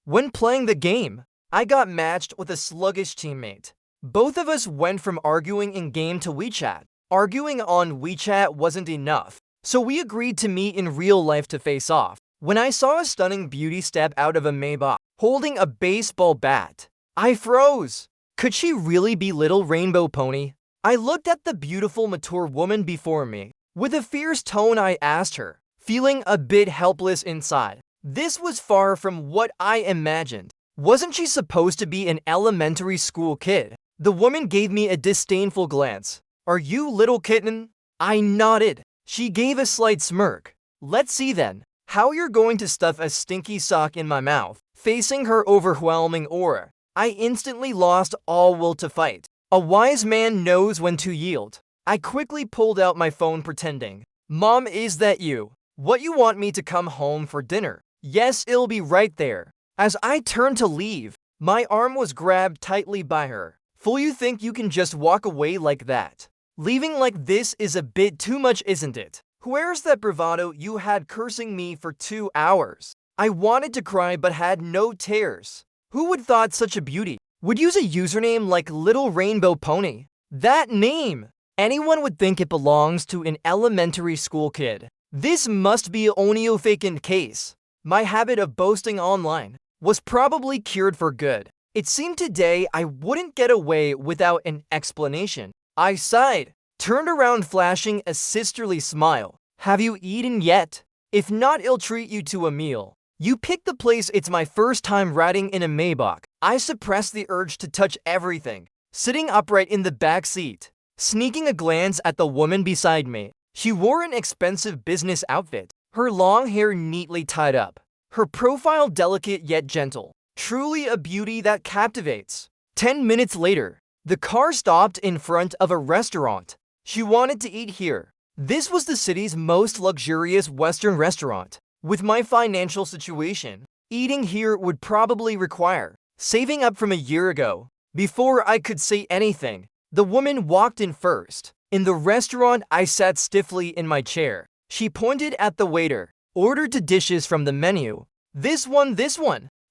When playing the game, I got matched with a sluggish teammate. Both of us went from arguing in-game to WeChat. Arguing on WeChat wasn't enough, so we agreed to meet in real life to face off. When I saw a stunning beauty step out of a Maybach, holding a baseball bat, I froze. Could she really be Little Rainbow Pony? I looked at the beautiful, mature woman before me. With a fierce tone, I asked her, feeling a bit helpless inside. This was far from what I imagined. Wasn't she supposed to be an elementary school kid? The woman gave me a disdainful glance. Are you little kitten? I nodded. She gave a slight smirk. Let's see then, how you're going to stuff a stinky sock in my mouth. Facing her overwhelming aura, I instantly lost all will to fight. A wise man knows when to yield. I quickly pulled out my phone pretending. Mom, is that you? What, you want me to come home for dinner? Yes, it'll be right there. As I turned to leave, my arm was grabbed tightly by her. Fool, you think you can just walk away like that? Leaving like this is a bit too much, isn't it? Where's that bravado you had cursing me for 2 hours? I wanted to cry but had no tears. Who would thought such a beauty would use a username like Little Rainbow Pony? That name! Anyone would think it belongs to an elementary school kid. This must be only a vacant case. My habit of boasting online was probably cured for good. It seemed today I wouldn't get away without an explanation. I sighed, turned around flashing a sisterly smile. Have you eaten yet? If not, I'll treat you to a meal. You picked the place. It's my first time riding in a Maybach. I suppressed the urge to touch everything, sitting upright in the back seat, sneaking a glance at the woman beside me. She wore an expensive business outfit, her long hair neatly tied up, her profile delicate yet gentle. Truly a beauty that captivates. 10 minutes later, the car stopped in front of a restaurant. She wanted to eat here. This was the city's most luxurious Western restaurant. With my financial situation, eating here would probably require saving up from a year ago. Before I could say anything, the woman walked in first. In the restaurant, I sat stiffly in my chair. She pointed at the waiter, ordered 2 dishes from the menu. This one,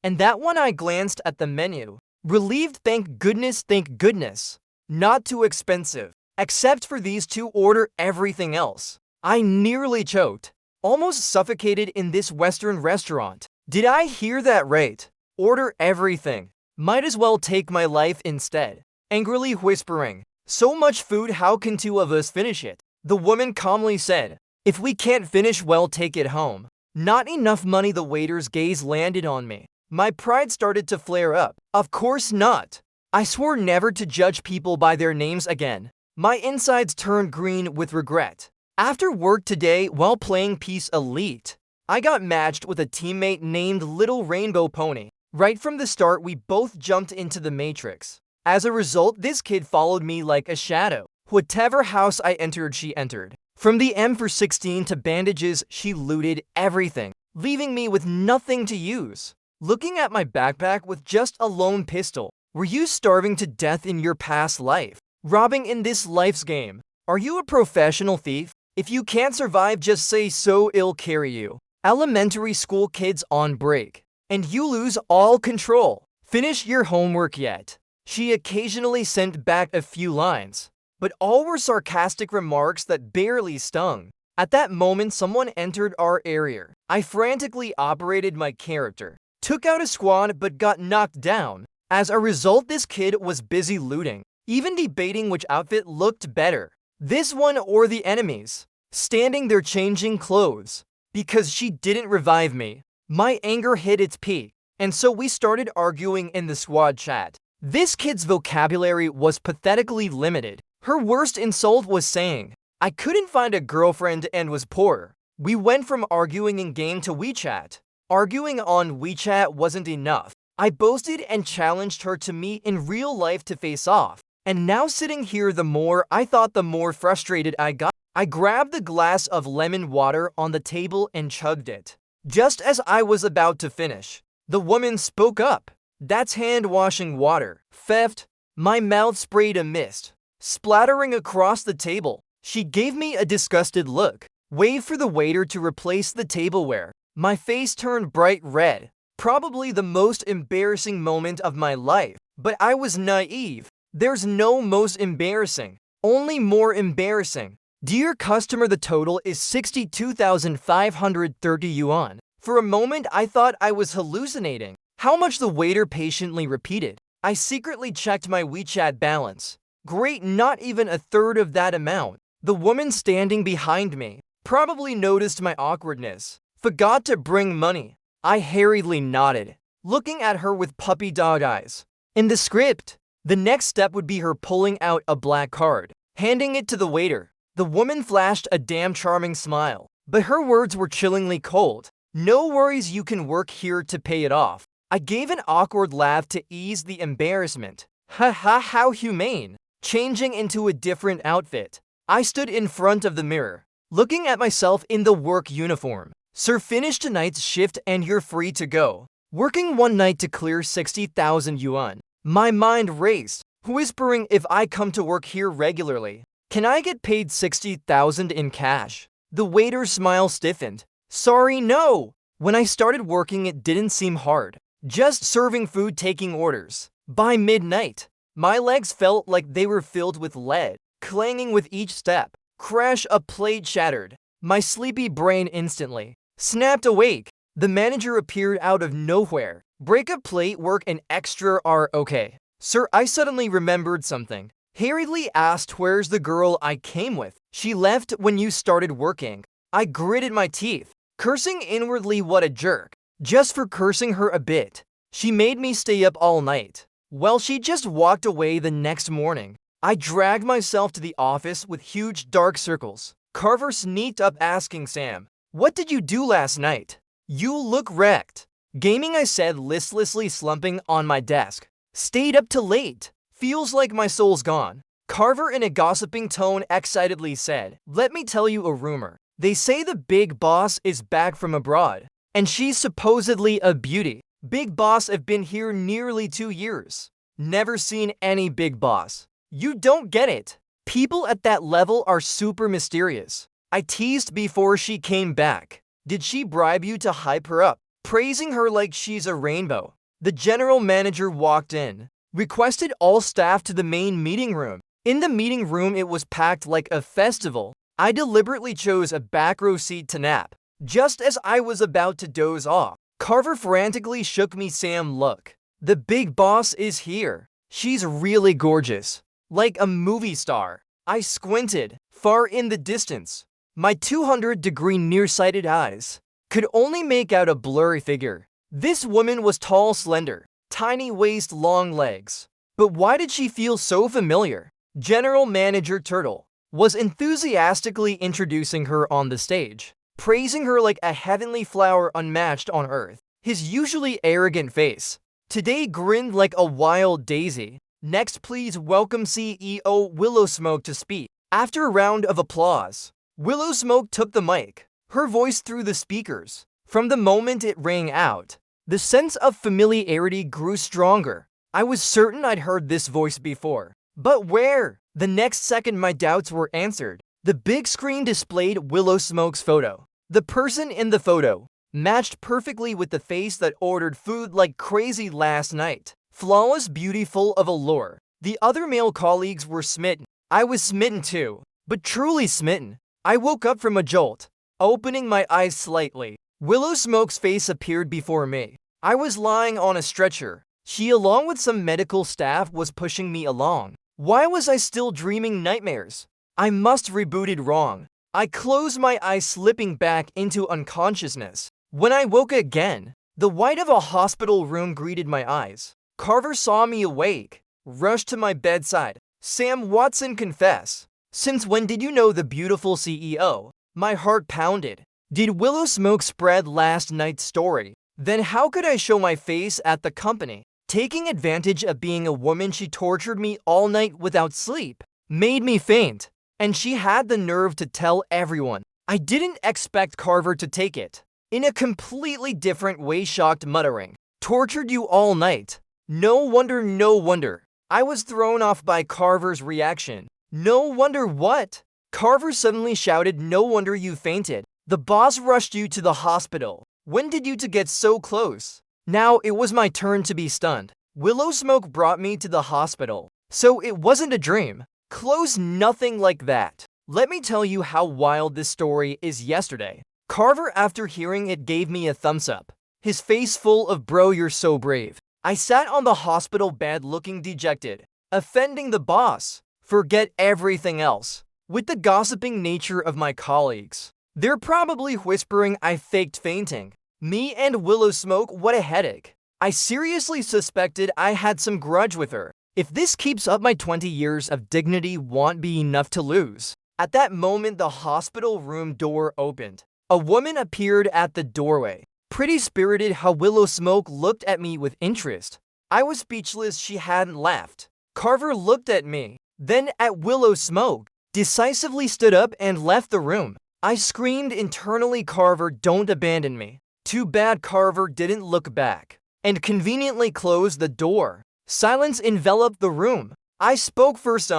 and that one. I glanced at the menu, relieved. Thank goodness. Not too expensive. Except for these 2, order everything else. I nearly choked, almost suffocated in this Western restaurant. Did I hear that right? Order everything. Might as well take my life instead. Angrily whispering, so much food, how can 2 of us finish it? The woman calmly said, if we can't finish, well, take it home. Not enough money. The waiter's gaze landed on me. My pride started to flare up. Of course not. I swore never to judge people by their names again. My insides turned green with regret. After work today, while playing Peace Elite, I got matched with a teammate named Little Rainbow Pony. Right from the start, we both jumped into the Matrix. As a result, this kid followed me like a shadow. Whatever house I entered, she entered. From the M416 to bandages, she looted everything, leaving me with nothing to use. Looking at my backpack with just a lone pistol. Were you starving to death in your past life? Robbing in this life's game? Are you a professional thief? If you can't survive, just say so, I'll carry you. Elementary school kids on break, and you lose all control. Finish your homework yet? She occasionally sent back a few lines, but all were sarcastic remarks that barely stung. At that moment, someone entered our area. I frantically operated my character, took out a squad but got knocked down. As a result, this kid was busy looting, even debating which outfit looked better, this one or the enemy's. Standing there changing clothes, because she didn't revive me. My anger hit its peak, and so we started arguing in the squad chat. This kid's vocabulary was pathetically limited. Her worst insult was saying, I couldn't find a girlfriend and was poor. We went from arguing in game to WeChat. Arguing on WeChat wasn't enough. I boasted and challenged her to meet in real life to face off. And now sitting here, the more I thought, the more frustrated I got. I grabbed the glass of lemon water on the table and chugged it. Just as I was about to finish, the woman spoke up. That's hand-washing water. Theft. My mouth sprayed a mist, splattering across the table. She gave me a disgusted look, waved for the waiter to replace the tableware. My face turned bright red. Probably the most embarrassing moment of my life. But I was naive. There's no most embarrassing, only more embarrassing. Dear customer, the total is 62,530 yuan. For a moment, I thought I was hallucinating. How much? The waiter patiently repeated. I secretly checked my WeChat balance. Great, not even a third of that amount. The woman standing behind me probably noticed my awkwardness. Forgot to bring money. I hurriedly nodded, looking at her with puppy dog eyes. In the script, the next step would be her pulling out a black card, handing it to the waiter. The woman flashed a damn charming smile, but her words were chillingly cold. No worries, you can work here to pay it off. I gave an awkward laugh to ease the embarrassment. Ha ha, how humane. Changing into a different outfit, I stood in front of the mirror, looking at myself in the work uniform. Sir, finish tonight's shift and you're free to go. Working one night to clear 60,000 yuan. My mind raced, whispering, if I come to work here regularly, can I get paid 60,000 in cash? The waiter's smile stiffened. Sorry, no. When I started working, it didn't seem hard. Just serving food, taking orders. By midnight, my legs felt like they were filled with lead, clanging with each step. Crash, a plate shattered. My sleepy brain instantly snapped awake. The manager appeared out of nowhere. Break a plate, work an extra are okay. Sir, I suddenly remembered something. Hurriedly asked, where's the girl I came with? She left when you started working. I gritted my teeth, cursing inwardly, what a jerk. Just for cursing her a bit, she made me stay up all night. Well, she just walked away the next morning. I dragged myself to the office with huge dark circles. Carver sneaked up asking Sam, what did you do last night? You look wrecked. Gaming, I said, listlessly slumping on my desk. Stayed up till late. Feels like my soul's gone. Carver, in a gossiping tone, excitedly said, let me tell you a rumor. They say the big boss is back from abroad, and she's supposedly a beauty. Big boss have been here nearly 2 years. Never seen any big boss. You don't get it. People at that level are super mysterious. I teased before she came back. Did she bribe you to hype her up, praising her like she's a rainbow? The general manager walked in, requested all staff to the main meeting room. In the meeting room, it was packed like a festival. I deliberately chose a back row seat to nap. Just as I was about to doze off, Carver frantically shook me. Sam, look. The big boss is here. She's really gorgeous. Like a movie star. I squinted, far in the distance. My 200-degree nearsighted eyes could only make out a blurry figure. This woman was tall, slender, tiny waist, long legs. But why did she feel so familiar? General Manager Turtle was enthusiastically introducing her on the stage, praising her like a heavenly flower unmatched on earth. His usually arrogant face today grinned like a wild daisy. Next, please welcome CEO Willow Smoke to speak. After a round of applause, Willow Smoke took the mic, her voice through the speakers. From the moment it rang out, the sense of familiarity grew stronger. I was certain I'd heard this voice before. But where? The next second, my doubts were answered. The big screen displayed Willow Smoke's photo. The person in the photo matched perfectly with the face that ordered food like crazy last night. Flawless beauty, full of allure. The other male colleagues were smitten. I was smitten too, but truly smitten. I woke up from a jolt, opening my eyes slightly. Willow Smoke's face appeared before me. I was lying on a stretcher. She, along with some medical staff, was pushing me along. Why was I still dreaming nightmares? I must rebooted wrong. I closed my eyes, slipping back into unconsciousness. When I woke again, the white of a hospital room greeted my eyes. Carver saw me awake, rushed to my bedside. Sam Watson, confess. Since when did you know the beautiful CEO? My heart pounded. Did Willow Smoke spread last night's story? Then how could I show my face at the company? Taking advantage of being a woman, she tortured me all night without sleep, made me faint, and she had the nerve to tell everyone. I didn't expect Carver to take it. In a completely different way, shocked, muttering, tortured you all night. No wonder, no wonder. I was thrown off by Carver's reaction. No wonder what? Carver suddenly shouted, no wonder you fainted. The boss rushed you to the hospital. When did you two get so close? Now it was my turn to be stunned. Willow Smoke brought me to the hospital. So it wasn't a dream. Close, nothing like that. Let me tell you how wild this story is. Yesterday, Carver, after hearing it, gave me a thumbs up. His face full of "bro, you're so brave." I sat on the hospital bed looking dejected. Offending the boss. Forget everything else. With the gossiping nature of my colleagues, they're probably whispering I faked fainting. Me and Willow Smoke, what a headache. I seriously suspected I had some grudge with her. If this keeps up, my 20 years of dignity won't be enough to lose. At that moment, the hospital room door opened. A woman appeared at the doorway. Pretty spirited how Willow Smoke looked at me with interest. I was speechless. She hadn't left. Carver looked at me, then at Willow Smoke, decisively stood up and left the room. I screamed internally, "Carver, don't abandon me." Too bad Carver didn't look back and conveniently closed the door. Silence enveloped the room. I spoke first.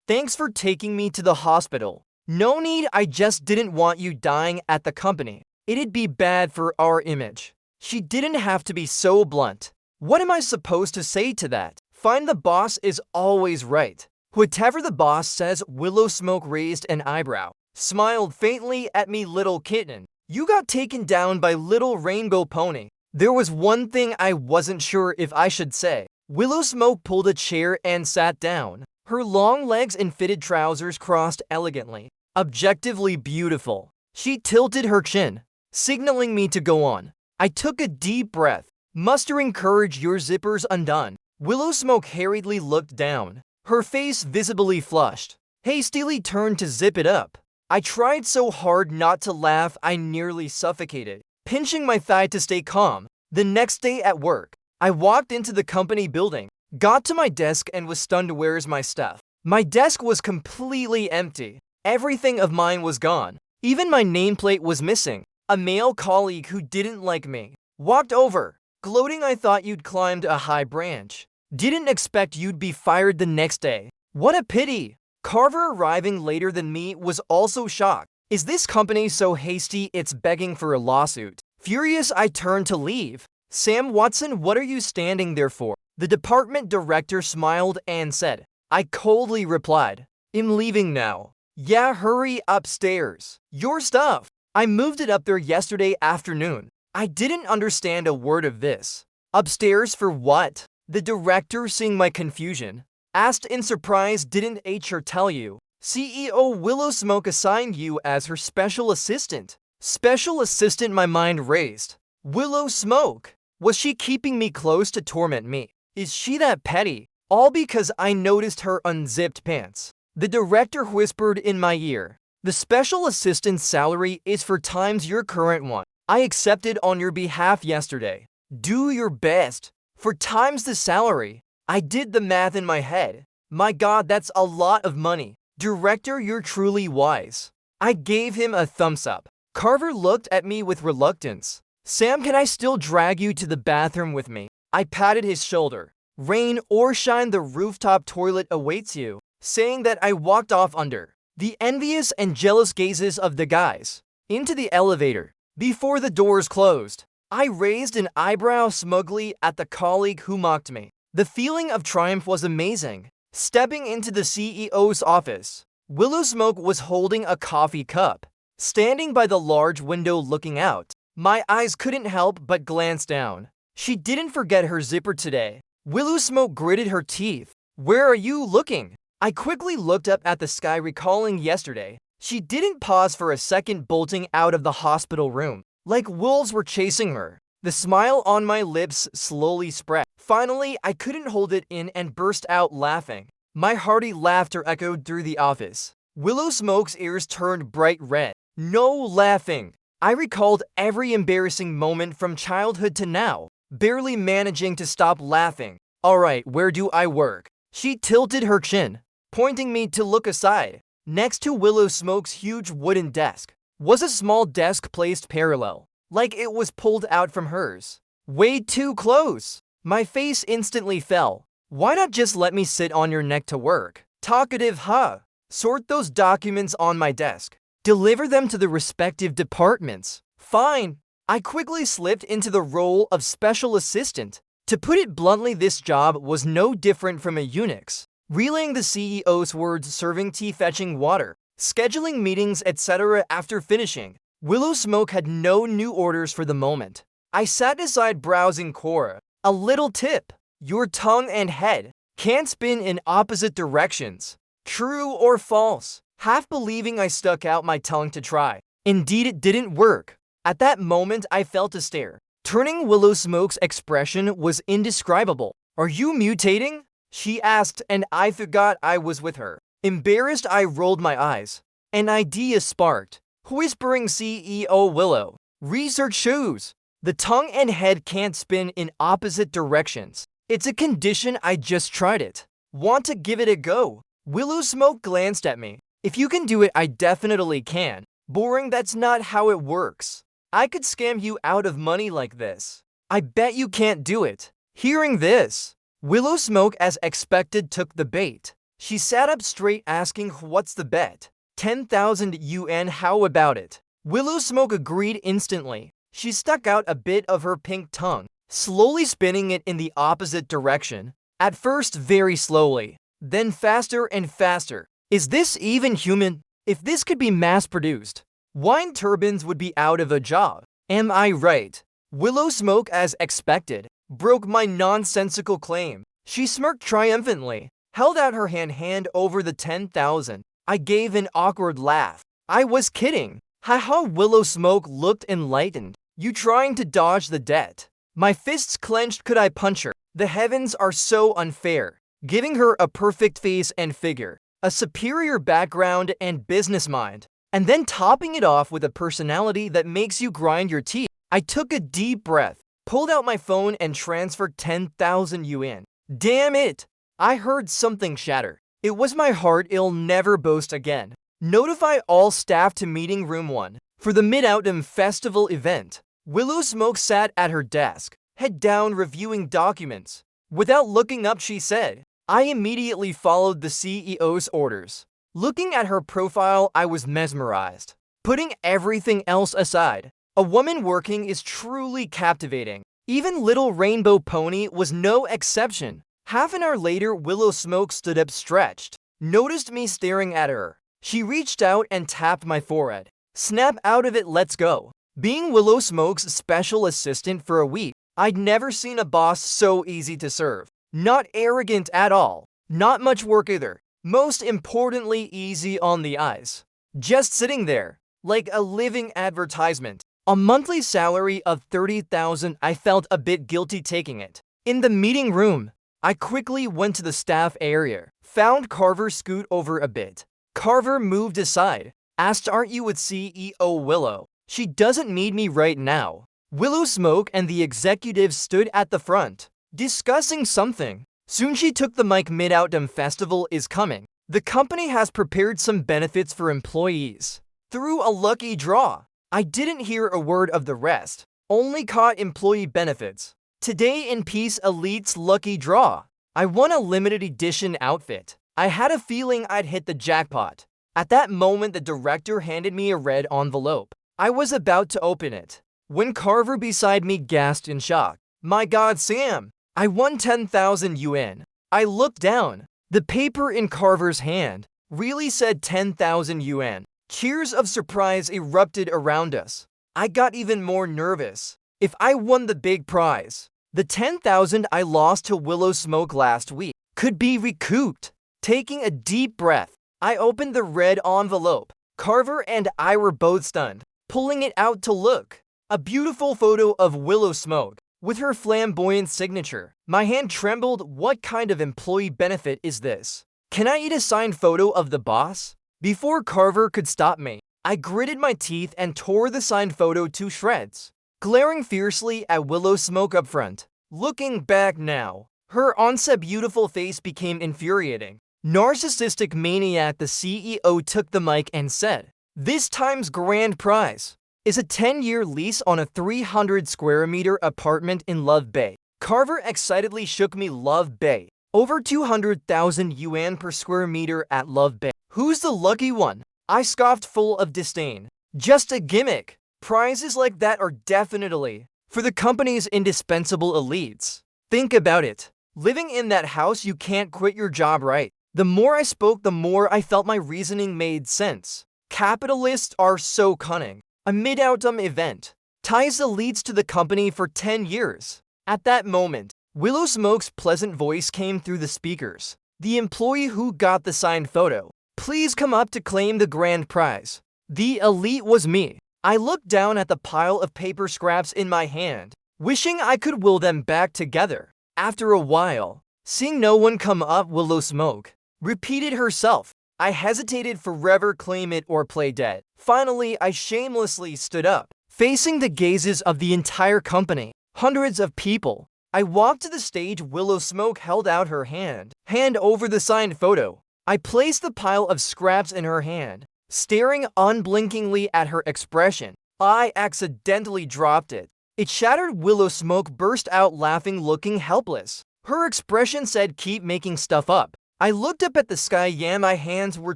Thanks for taking me to the hospital. No need, I just didn't want you dying at the company. It'd be bad for our image. She didn't have to be so blunt. What am I supposed to say to that? Fine, the boss is always right. Whatever the boss says. Willow Smoke raised an eyebrow, smiled faintly at me. "Little kitten, you got taken down by Little Rainbow Pony." There was one thing I wasn't sure if I should say. Willow Smoke pulled a chair and sat down. Her long legs and fitted trousers crossed elegantly. Objectively beautiful. She tilted her chin, signaling me to go on. I took a deep breath, mustering courage. "Your zipper's undone." Willow Smoke hurriedly looked down, her face visibly flushed. Hastily turned to zip it up. I tried so hard not to laugh I nearly suffocated, pinching my thigh to stay calm. The next day at work, I walked into the company building, got to my desk and was stunned. "Where's my stuff?" My desk was completely empty. Everything of mine was gone. Even my nameplate was missing. A male colleague who didn't like me walked over, gloating. "I thought you'd climbed a high branch. Didn't expect you'd be fired the next day." What a pity. Carver, arriving later than me, was also shocked. Is this company so hasty it's begging for a lawsuit? Furious, I turned to leave. "Sam Watson, what are you standing there for?" The department director smiled and said. I coldly replied, "I'm leaving now." "Yeah, hurry upstairs. Your stuff." I moved it up there yesterday afternoon. I didn't understand a word of this. "Upstairs for what?" The director, seeing my confusion, asked in surprise. "Didn't HR tell you? CEO Willow Smoke assigned you as her special assistant." Special assistant? My mind raced. Willow Smoke? Was she keeping me close to torment me? Is she that petty? All because I noticed her unzipped pants. The director whispered in my ear, "The special assistant's salary is 4 times your current one. I accepted on your behalf yesterday. Do your best. 4 times the salary." I did the math in my head. My God, that's a lot of money. "Director, you're truly wise." I gave him a thumbs up. Carver looked at me with reluctance. "Sam, can I still drag you to the bathroom with me?" I patted his shoulder. "Rain or shine, the rooftop toilet awaits you." Saying that, I walked off under the envious and jealous gazes of the guys into the elevator. Before the doors closed, I raised an eyebrow smugly at the colleague who mocked me. The feeling of triumph was amazing. Stepping into the CEO's office, Willow Smoke was holding a coffee cup, standing by the large window looking out. My eyes couldn't help but glance down. She didn't forget her zipper today. Willow Smoke gritted her teeth. "Where are you looking?" I quickly looked up at the sky, recalling yesterday. She didn't pause for a second, bolting out of the hospital room, like wolves were chasing her. The smile on my lips slowly spread. Finally, I couldn't hold it in and burst out laughing. My hearty laughter echoed through the office. Willow Smoke's ears turned bright red. No laughing. I recalled every embarrassing moment from childhood to now, barely managing to stop laughing. "All right, where do I work?" She tilted her chin, pointing me to look aside. Next to Willow Smoke's huge wooden desk was a small desk placed parallel, like it was pulled out from hers. Way too close. My face instantly fell. "Why not just let me sit on your neck to work?" Talkative, huh? "Sort those documents on my desk. Deliver them to the respective departments." Fine. I quickly slipped into the role of special assistant. To put it bluntly, this job was no different from a eunuch's. Relaying the CEO's words, serving tea, fetching water, scheduling meetings, etc. After finishing, Willow Smoke had no new orders for the moment. I sat aside browsing Quora. A little tip: your tongue and head can't spin in opposite directions. True or false? Half believing, I stuck out my tongue to try. Indeed, it didn't work. At that moment, I felt a stare. Turning Willow Smoke's expression was indescribable. Are you mutating? She asked, and I forgot I was with her. Embarrassed, I rolled my eyes. An idea sparked. Whispering CEO Willow. Research shows the tongue and head can't spin in opposite directions. It's a condition, I just tried it. Want to give it a go? Willow Smoke glanced at me. If you can do it, I definitely can. Boring, that's not how it works. I could scam you out of money like this. I bet you can't do it. Hearing this, Willow Smoke, as expected, took the bait. She sat up straight, asking, what's the bet? 10,000 yuan, how about it? Willow Smoke agreed instantly. She stuck out a bit of her pink tongue, slowly spinning it in the opposite direction. At first very slowly, then faster and faster. Is this even human? If this could be mass-produced, wind turbines would be out of a job. Am I right? Willow Smoke, as expected, broke my nonsensical claim. She smirked triumphantly, held out her hand over the 10,000. I gave an awkward laugh. I was kidding. Haha. Willow Smoke looked enlightened. You trying to dodge the debt? My fists clenched. Could I punch her? The heavens are so unfair. Giving her a perfect face and figure, a superior background and business mind, and then topping it off with a personality that makes you grind your teeth. I took a deep breath, pulled out my phone, and transferred 10,000 yuan. Damn it! I heard something shatter. It was my heart. I'll never boast again. Notify all staff to meeting room 1 for the Mid-Autumn Festival event. Willow Smoke sat at her desk, head down, reviewing documents. Without looking up, she said. I immediately followed the CEO's orders. Looking at her profile, I was mesmerized. Putting everything else aside, a woman working is truly captivating. Even Little Rainbow Pony was no exception. Half an hour later, Willow Smoke stood up stretched, noticed me staring at her. She reached out and tapped my forehead. Snap out of it, let's go. Being Willow Smoke's special assistant for a week, I'd never seen a boss so easy to serve. Not arrogant at all. Not much work either. Most importantly, easy on the eyes. Just sitting there, like a living advertisement. A monthly salary of 30,000, I felt a bit guilty taking it. In the meeting room, I quickly went to the staff area, found Carver, scoot over a bit. Carver moved aside, asked, aren't you with CEO Willow? She doesn't need me right now. Willow Smoke and the executives stood at the front, discussing something. Soon she took the mic. Mid-Autumn Festival is coming. The company has prepared some benefits for employees. Through a lucky draw. I didn't hear a word of the rest. Only caught employee benefits. Today in Peace Elite's lucky draw. I won a limited edition outfit. I had a feeling I'd hit the jackpot. At that moment, the director handed me a red envelope. I was about to open it when Carver beside me gasped in shock. My God, Sam! I won 10,000 yuan. I looked down. The paper in Carver's hand really said 10,000 yuan. Cheers of surprise erupted around us. I got even more nervous. If I won the big prize, the 10,000 I lost to Willow Smoke last week could be recouped. Taking a deep breath, I opened the red envelope. Carver and I were both stunned, pulling it out to look. A beautiful photo of Willow Smoke with her flamboyant signature. My hand trembled. What kind of employee benefit is this? Can I eat a signed photo of the boss? Before Carver could stop me, I gritted my teeth and tore the signed photo to shreds, glaring fiercely at Willow Smoke up front. Looking back now, her once beautiful face became infuriating. Narcissistic maniac. The CEO took the mic and said, this time's grand prize is a 10-year lease on a 300 square meter apartment in Love Bay. Carver excitedly shook me. Love Bay. Over 200,000 yuan per square meter at Love Bay. Who's the lucky one? I scoffed, full of disdain. Just a gimmick. Prizes like that are definitely for the company's indispensable elites. Think about it. Living in that house, you can't quit your job, right? The more I spoke, the more I felt my reasoning made sense. Capitalists are so cunning. A mid-autumn event ties the leads to the company for 10 years. At that moment, Willow Smoke's pleasant voice came through the speakers. The employee who got the signed photo. Please come up to claim the grand prize. The elite was me. I looked down at the pile of paper scraps in my hand, wishing I could will them back together. After a while, seeing no one come up, Willow Smoke repeated herself. I hesitated forever, claim it or play dead. Finally, I shamelessly stood up, facing the gazes of the entire company, hundreds of people. I walked to the stage. Willow Smoke held out her hand over the signed photo. I placed the pile of scraps in her hand, staring unblinkingly at her expression. I accidentally dropped it. It shattered. Willow Smoke burst out laughing, looking helpless. Her expression said, "Keep making stuff up." I looked up at the sky. Yeah, my hands were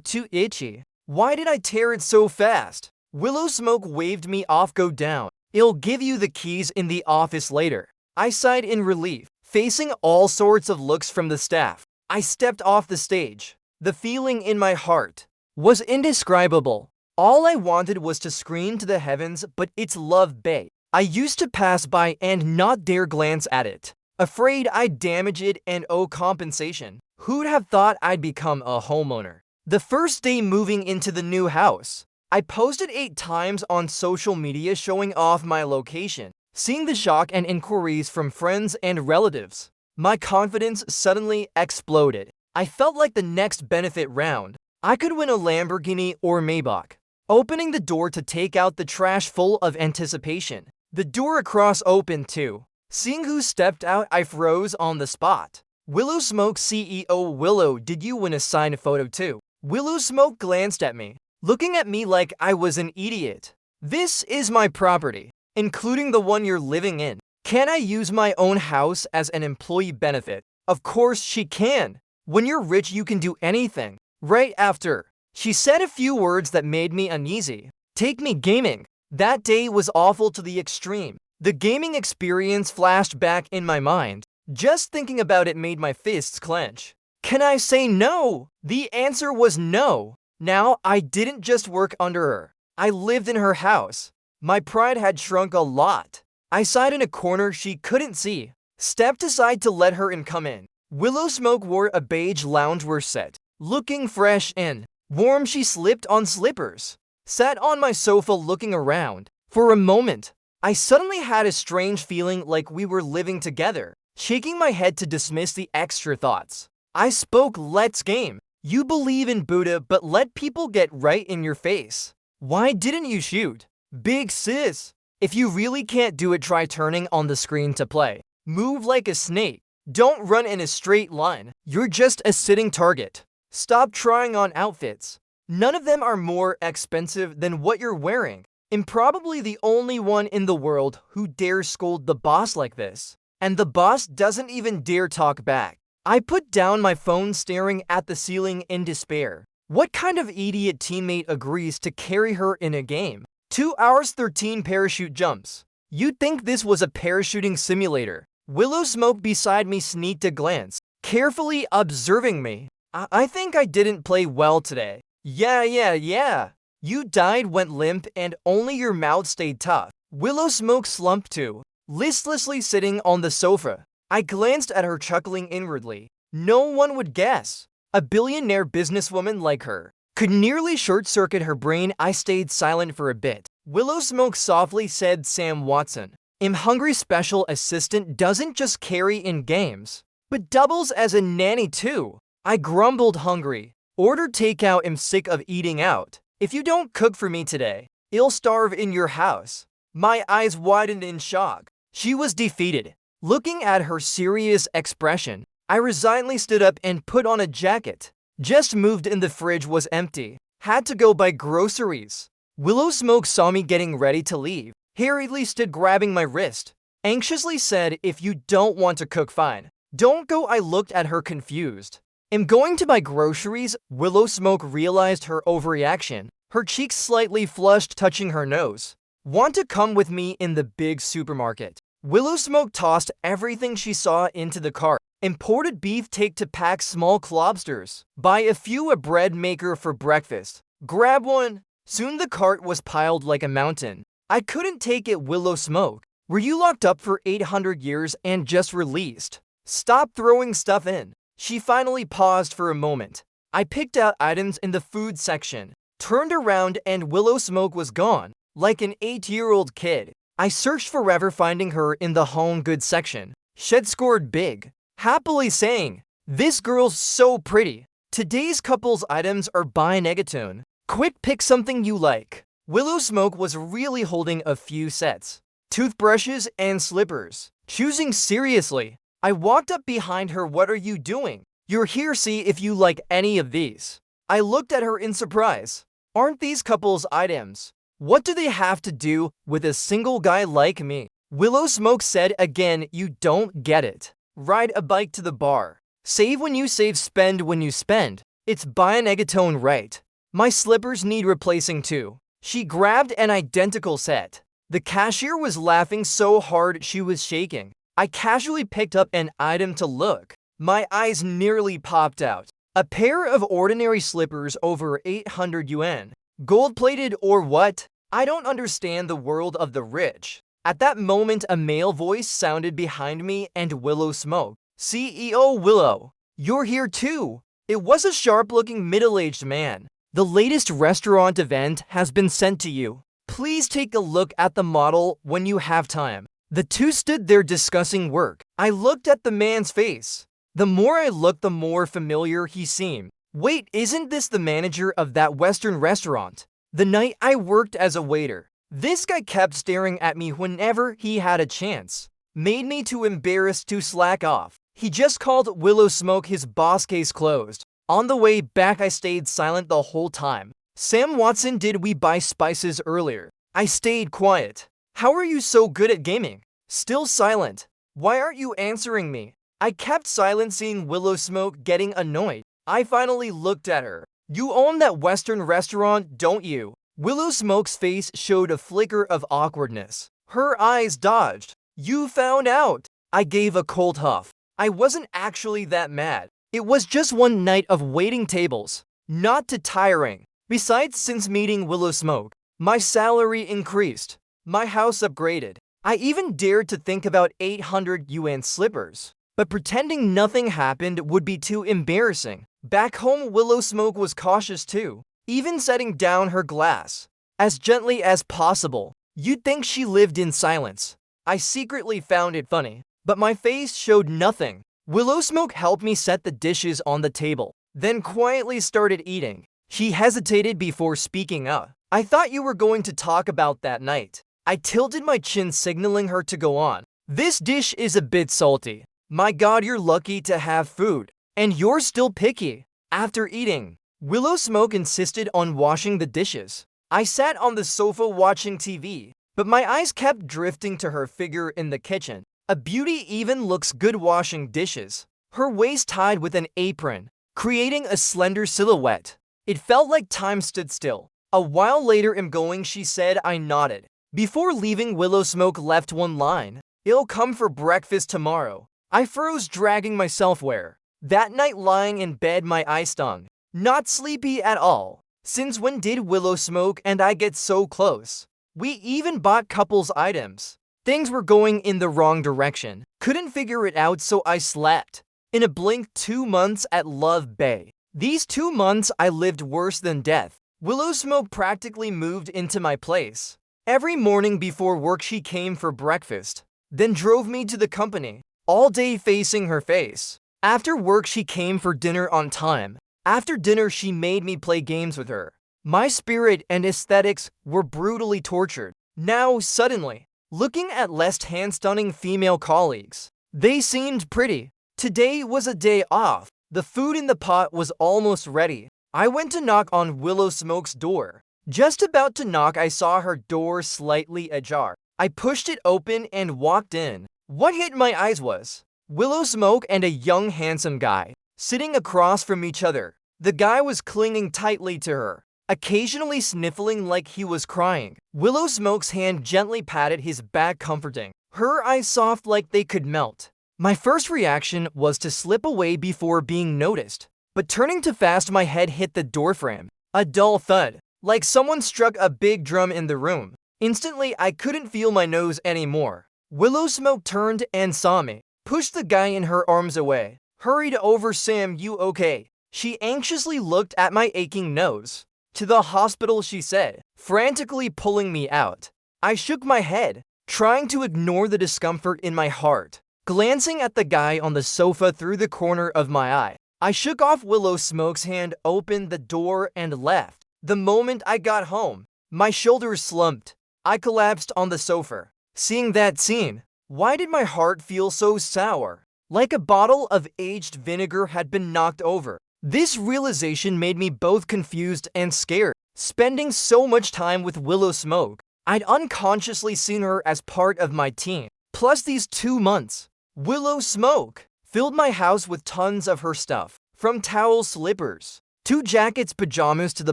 too itchy. Why did I tear it so fast? Willow Smoke waved me off. Go down. I'll give you the keys in the office later. I sighed in relief, facing all sorts of looks from the staff. I stepped off the stage. The feeling in my heart was indescribable. All I wanted was to scream to the heavens, but it's love bait. I used to pass by and not dare glance at it, afraid I'd damage it and owe compensation. Who'd have thought I'd become a homeowner? The first day moving into the new house, I posted 8 times on social media showing off my location. Seeing the shock and inquiries from friends and relatives, my confidence suddenly exploded. I felt like the next benefit round, I could win a Lamborghini or Maybach. Opening the door to take out the trash, full of anticipation. The door across opened too. Seeing who stepped out, I froze on the spot. Willow Smoke CEO. Willow, did you win a signed photo too? Willow Smoke glanced at me, looking at me like I was an idiot. This is my property, including the one you're living in. Can I use my own house as an employee benefit? Of course she can. When you're rich, you can do anything. Right after, she said a few words that made me uneasy. Take me gaming. That day was awful to the extreme. The gaming experience flashed back in my mind. Just thinking about it made my fists clench. Can I say no? The answer was no. Now, I didn't just work under her. I lived in her house. My pride had shrunk a lot. I sighed in a corner she couldn't see. Stepped aside to let her come in. Willow Smoke wore a beige loungewear set. Looking fresh and warm, she slipped on slippers. Sat on my sofa looking around. For a moment, I suddenly had a strange feeling like we were living together. Shaking my head to dismiss the extra thoughts, I spoke. Let's game. You believe in Buddha, but let people get right in your face. Why didn't you shoot? Big sis. If you really can't do it, try turning on the screen to play. Move like a snake. Don't run in a straight line. You're just a sitting target. Stop trying on outfits. None of them are more expensive than what you're wearing. I'm probably the only one in the world who dares scold the boss like this. And the boss doesn't even dare talk back. I put down my phone, staring at the ceiling in despair. What kind of idiot teammate agrees to carry her in a game? 2 hours 13 parachute jumps. You'd think this was a parachuting simulator. Willow Smoke beside me sneaked a glance, carefully observing me. I think I didn't play well today. Yeah. You died, went limp, and only your mouth stayed tough. Willow Smoke slumped too, listlessly sitting on the sofa. I glanced at her, chuckling inwardly. No one would guess. A billionaire businesswoman like her could nearly short-circuit her brain. I stayed silent for a bit. Willow Smoke softly said, Sam Watson, I'm hungry. Special assistant doesn't just carry in games, but doubles as a nanny too. I grumbled, hungry. Order takeout. I'm sick of eating out. If you don't cook for me today, I'll starve in your house. My eyes widened in shock. She was defeated. Looking at her serious expression, I resignedly stood up and put on a jacket. Just moved in, the fridge was empty. Had to go buy groceries. Willow Smoke saw me getting ready to leave. Hurriedly stood, grabbing my wrist. Anxiously said, if you don't want to cook, fine. Don't go. I looked at her confused. I'm going to buy groceries. Willow Smoke realized her overreaction. Her cheeks slightly flushed, touching her nose. Want to come with me in the big supermarket? Willow Smoke tossed everything she saw into the cart. Imported beef take to pack small lobsters. Buy a few a bread maker for breakfast. Grab one. Soon the cart was piled like a mountain. I couldn't take it, Willow Smoke. Were you locked up for 800 years and just released? Stop throwing stuff in. She finally paused for a moment. I picked out items in the food section, turned around, and Willow Smoke was gone, like an 8-year-old kid. I searched forever, finding her in the home goods section. Shed scored big, happily saying, "This girl's so pretty." Today's couple's items are by Negatone. Quick, pick something you like. Willow Smoke was really holding a few sets. Toothbrushes and slippers. Choosing seriously. I walked up behind her. What are you doing? You're here, see if you like any of these. I looked at her in surprise. Aren't these couple's items? What do they have to do with a single guy like me? Willow Smoke said again, you don't get it. Ride a bike to the bar. Save when you save, spend when you spend. It's by Negatone, right? My slippers need replacing too. She grabbed an identical set. The cashier was laughing so hard she was shaking. I casually picked up an item to look. My eyes nearly popped out. A pair of ordinary slippers over 800 yuan. Gold-plated or what? I don't understand the world of the rich. At that moment, a male voice sounded behind me and Willow Smoke. CEO Willow, you're here too. It was a sharp-looking middle-aged man. The latest restaurant event has been sent to you. Please take a look at the model when you have time. The two stood there discussing work. I looked at the man's face. The more I looked, the more familiar he seemed. Wait, isn't this the manager of that Western restaurant? The night I worked as a waiter. This guy kept staring at me whenever he had a chance. Made me too embarrassed to slack off. He just called Willow Smoke his boss. Case closed. On the way back, I stayed silent the whole time. Sam Watson, did we buy spices earlier? I stayed quiet. How are you so good at gaming? Still silent. Why aren't you answering me? I kept silent, seeing Willow Smoke getting annoyed. I finally looked at her. You own that Western restaurant, don't you? Willow Smoke's face showed a flicker of awkwardness. Her eyes dodged. You found out. I gave a cold huff. I wasn't actually that mad. It was just one night of waiting tables. Not too tiring. Besides, since meeting Willow Smoke, my salary increased. My house upgraded. I even dared to think about 800 yuan slippers. But pretending nothing happened would be too embarrassing. Back home, Willow Smoke was cautious too, even setting down her glass as gently as possible. You'd think she lived in silence. I secretly found it funny, but my face showed nothing. Willow Smoke helped me set the dishes on the table, then quietly started eating. She hesitated before speaking up. I thought you were going to talk about that night. I tilted my chin, signaling her to go on. This dish is a bit salty. My God, you're lucky to have food. And you're still picky. After eating, Willow Smoke insisted on washing the dishes. I sat on the sofa watching TV, but my eyes kept drifting to her figure in the kitchen. A beauty even looks good washing dishes. Her waist tied with an apron, creating a slender silhouette. It felt like time stood still. A while later, I'm going, she said. I nodded. Before leaving, Willow Smoke left one line. It'll come for breakfast tomorrow. I froze, dragging myself where? That night, lying in bed, my eyes stung. Not sleepy at all. Since when did Willow Smoke and I get so close? We even bought couples items. Things were going in the wrong direction. Couldn't figure it out, so I slept. In a blink, 2 months at Love Bay. These 2 months I lived worse than death. Willow Smoke practically moved into my place. Every morning before work she came for breakfast, then drove me to the company, all day facing her face. After work she came for dinner on time. After dinner she made me play games with her. My spirit and aesthetics were brutally tortured. Now, suddenly, looking at left-hand stunning female colleagues, they seemed pretty. Today was a day off. The food in the pot was almost ready. I went to knock on Willow Smoke's door. Just about to knock, I saw her door slightly ajar. I pushed it open and walked in. What hit my eyes was Willow Smoke and a young handsome guy sitting across from each other. The guy was clinging tightly to her. occasionally sniffling like he was crying. Willow Smoke's hand gently patted his back, comforting, her eyes soft like they could melt. My first reaction was to slip away before being noticed, but turning too fast, my head hit the door frame. A dull thud, like someone struck a big drum in the room. Instantly, I couldn't feel my nose anymore. Willow Smoke turned and saw me, pushed the guy in her arms away, hurried over. Sam, you okay? She anxiously looked at my aching nose. To the hospital, she said, frantically pulling me out. I shook my head, trying to ignore the discomfort in my heart. Glancing at the guy on the sofa through the corner of my eye, I shook off Willow Smoke's hand, opened the door, and left. The moment I got home, my shoulders slumped. I collapsed on the sofa. Seeing that scene, why did my heart feel so sour? Like a bottle of aged vinegar had been knocked over. This realization made me both confused and scared. Spending so much time with Willow Smoke, I'd unconsciously seen her as part of my team. Plus these 2 months, Willow Smoke filled my house with tons of her stuff, from towels, slippers, to jackets, pajamas, to the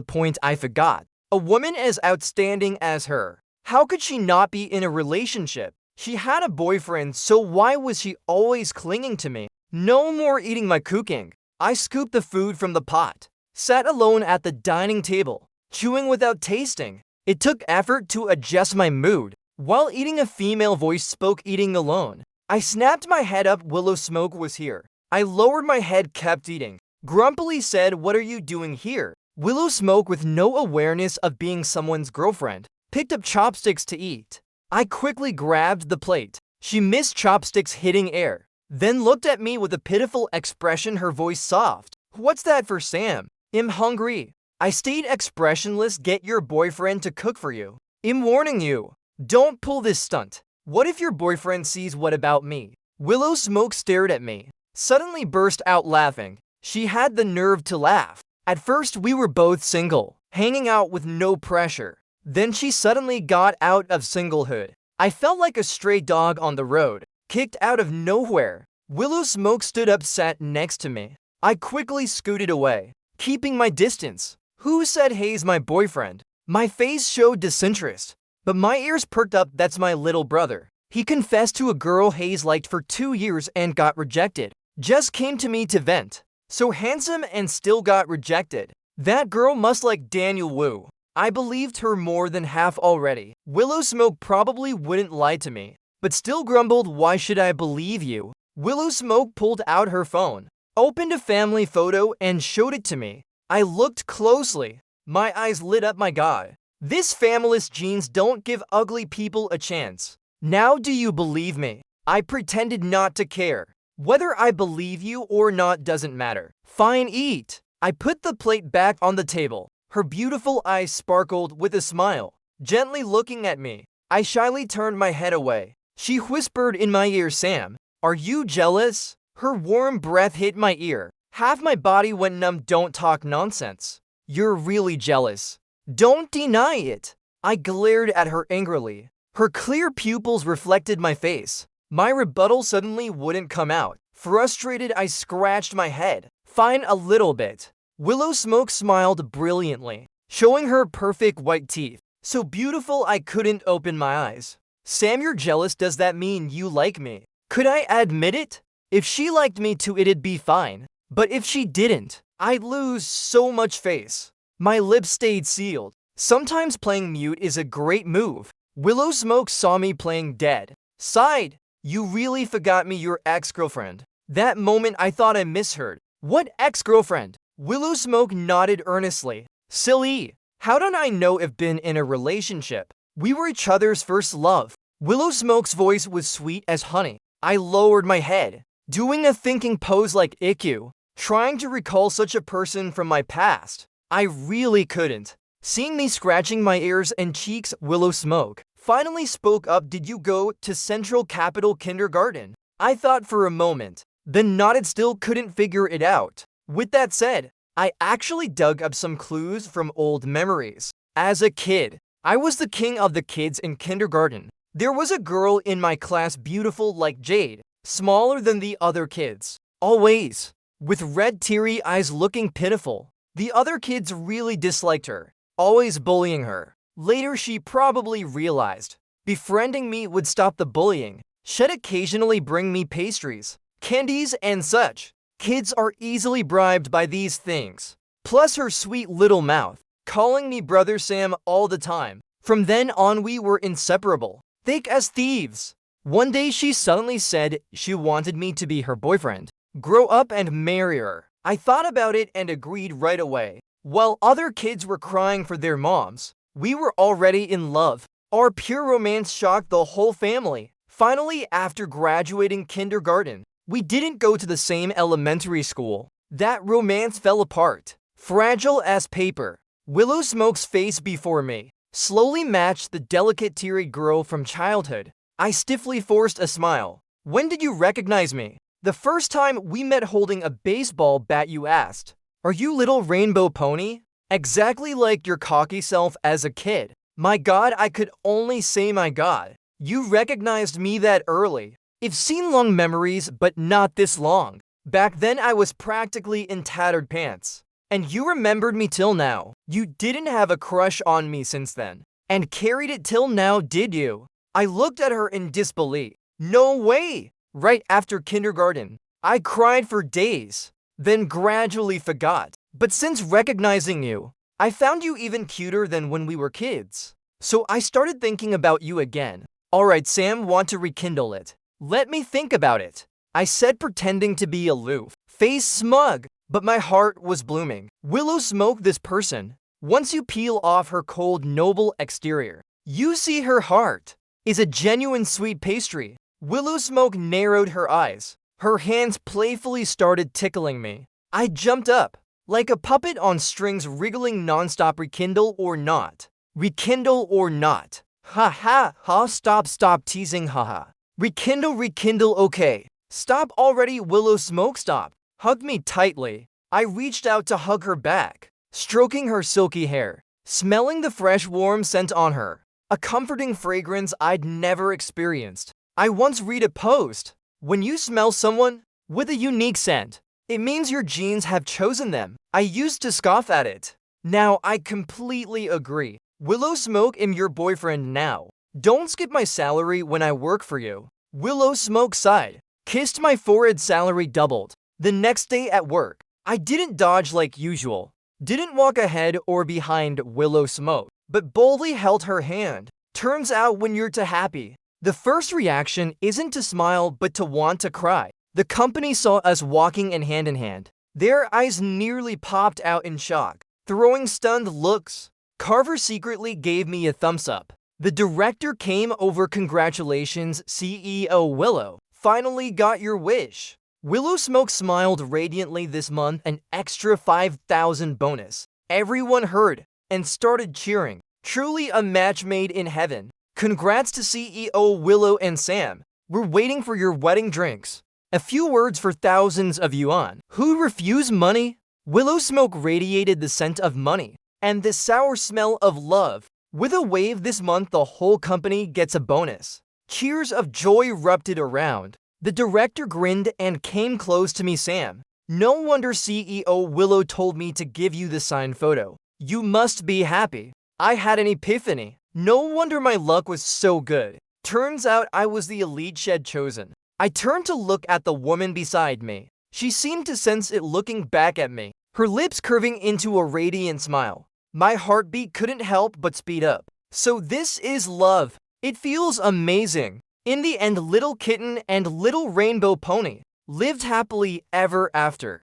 point I forgot. A woman as outstanding as her, how could she not be in a relationship? She had a boyfriend, so why was she always clinging to me? No more eating my cooking. I scooped the food from the pot, sat alone at the dining table, chewing without tasting. It took effort to adjust my mood. While eating, a female voice spoke, eating alone. I snapped my head up. Willow Smoke was here. I lowered my head, kept eating. Grumpily said, what are you doing here? Willow Smoke, with no awareness of being someone's girlfriend, picked up chopsticks to eat. I quickly grabbed the plate. She missed chopsticks hitting air, then looked at me with a pitiful expression, her voice soft. What's that for, Sam? I'm hungry. I stayed expressionless. Get your boyfriend to cook for you. I'm warning you. Don't pull this stunt. What if your boyfriend sees? What about me? Willow Smoke stared at me, suddenly burst out laughing. She had the nerve to laugh. At first, we were both single, hanging out with no pressure. Then she suddenly got out of singlehood. I felt like a stray dog on the road, kicked out of nowhere. Willow Smoke stood up, sat next to me. I quickly scooted away, keeping my distance. Who said Hayes my boyfriend? My face showed disinterest, but my ears perked up. That's my little brother. He confessed to a girl Hayes liked for 2 years and got rejected. Just came to me to vent. So handsome and still got rejected. That girl must like Daniel Wu. I believed her more than half already. Willow Smoke probably wouldn't lie to me, but still grumbled, why should I believe you? Willow Smoke pulled out her phone, opened a family photo, and showed it to me. I looked closely. My eyes lit up. My God. This familist genes don't give ugly people a chance. Now do you believe me? I pretended not to care. Whether I believe you or not doesn't matter. Fine, eat. I put the plate back on the table. Her beautiful eyes sparkled with a smile, gently looking at me. I shyly turned my head away. She whispered in my ear, Sam, are you jealous? Her warm breath hit my ear. Half my body went numb. Don't talk nonsense. You're really jealous. Don't deny it. I glared at her angrily. Her clear pupils reflected my face. My rebuttal suddenly wouldn't come out. Frustrated, I scratched my head. Fine, a little bit. Willow Smoke smiled brilliantly, showing her perfect white teeth. So beautiful I couldn't open my eyes. Sam, you're jealous. Does that mean you like me? Could I admit it? If she liked me too, it'd be fine. But if she didn't, I'd lose so much face. My lips stayed sealed. Sometimes playing mute is a great move. Willow Smoke saw me playing dead, sighed. You really forgot me, your ex-girlfriend. That moment I thought I misheard. What ex-girlfriend? Willow Smoke nodded earnestly. Silly. How don't I know if been in a relationship? We were each other's first love. Willow Smoke's voice was sweet as honey. I lowered my head, doing a thinking pose like IQ, trying to recall such a person from my past. I really couldn't. Seeing me scratching my ears and cheeks, Willow Smoke finally spoke up. Did you go to Central Capital Kindergarten? I thought for a moment, then nodded, still couldn't figure it out. With that said, I actually dug up some clues from old memories. As a kid, I was the king of the kids in kindergarten. There was a girl in my class, beautiful like jade, smaller than the other kids, always, with red teary eyes, looking pitiful. The other kids really disliked her. always bullying her. Later, she probably realized befriending me would stop the bullying. She'd occasionally bring me pastries, candies, and such. Kids are easily bribed by these things. Plus her sweet little mouth, calling me Brother Sam all the time. From then on, we were inseparable, thick as thieves. One day, she suddenly said she wanted me to be her boyfriend, grow up and marry her. I thought about it and agreed right away. While other kids were crying for their moms, we were already in love. Our pure romance shocked the whole family. Finally, after graduating kindergarten, we didn't go to the same elementary school. That romance fell apart, fragile as paper. Willow Smoke's face before me slowly matched the delicate teary girl from childhood. I stiffly forced a smile. When did you recognize me? The first time we met holding a baseball bat, you asked, "Are you little rainbow pony?" Exactly like your cocky self as a kid. My God, I could only say my God. You recognized me that early. I've seen long memories, but not this long. Back then, I was practically in tattered pants. And you remembered me till now. You didn't have a crush on me since then. And carried it till now, did you? I looked at her in disbelief. No way! Right after kindergarten, I cried for days, then gradually forgot. But since recognizing you, I found you even cuter than when we were kids. So I started thinking about you again. Alright, Sam, want to rekindle it? Let me think about it. I said, pretending to be aloof, face smug, but my heart was blooming. Willow Smoke, this person. Once you peel off her cold, noble exterior, you see her heart is a genuine sweet pastry. Willow Smoke narrowed her eyes. Her hands playfully started tickling me. I jumped up, like a puppet on strings, wriggling nonstop. Rekindle or not? Rekindle or not? Ha ha ha, stop teasing, haha. Rekindle, okay. Stop already, Willow Smoke, stop. Hugged me tightly. I reached out to hug her back, stroking her silky hair, smelling the fresh warm scent on her. A comforting fragrance I'd never experienced. I once read a post. When you smell someone with a unique scent, it means your genes have chosen them. I used to scoff at it. Now I completely agree. Willow Smoke, I'm your boyfriend now. Don't skip my salary when I work for you. Willow Smoke sighed, kissed my forehead. Salary doubled. The next day at work, I didn't dodge like usual. Didn't walk ahead or behind Willow Smoke, but boldly held her hand. Turns out when you're too happy, the first reaction isn't to smile but to want to cry. The company saw us walking in hand. Their eyes nearly popped out in shock, throwing stunned looks. Carver secretly gave me a thumbs up. The director came over. Congratulations, CEO Willow. Finally got your wish. Willow Smoke smiled radiantly. This month, an extra 5,000 bonus. Everyone heard and started cheering. Truly a match made in heaven. Congrats to CEO Willow and Sam. We're waiting for your wedding drinks. A few words for thousands of yuan. Who refuse money? Willow Smoke radiated the scent of money and the sour smell of love. With a wave this month, the whole company gets a bonus. Cheers of joy erupted around. The director grinned and came close to me. Sam, no wonder CEO Willow told me to give you the signed photo. You must be happy. I had an epiphany. No wonder my luck was so good. Turns out I was the elite shed chosen. I turned to look at the woman beside me. She seemed to sense it, looking back at me, her lips curving into a radiant smile. My heartbeat couldn't help but speed up. So this is love. It feels amazing. In the end, little kitten and little rainbow pony lived happily ever after.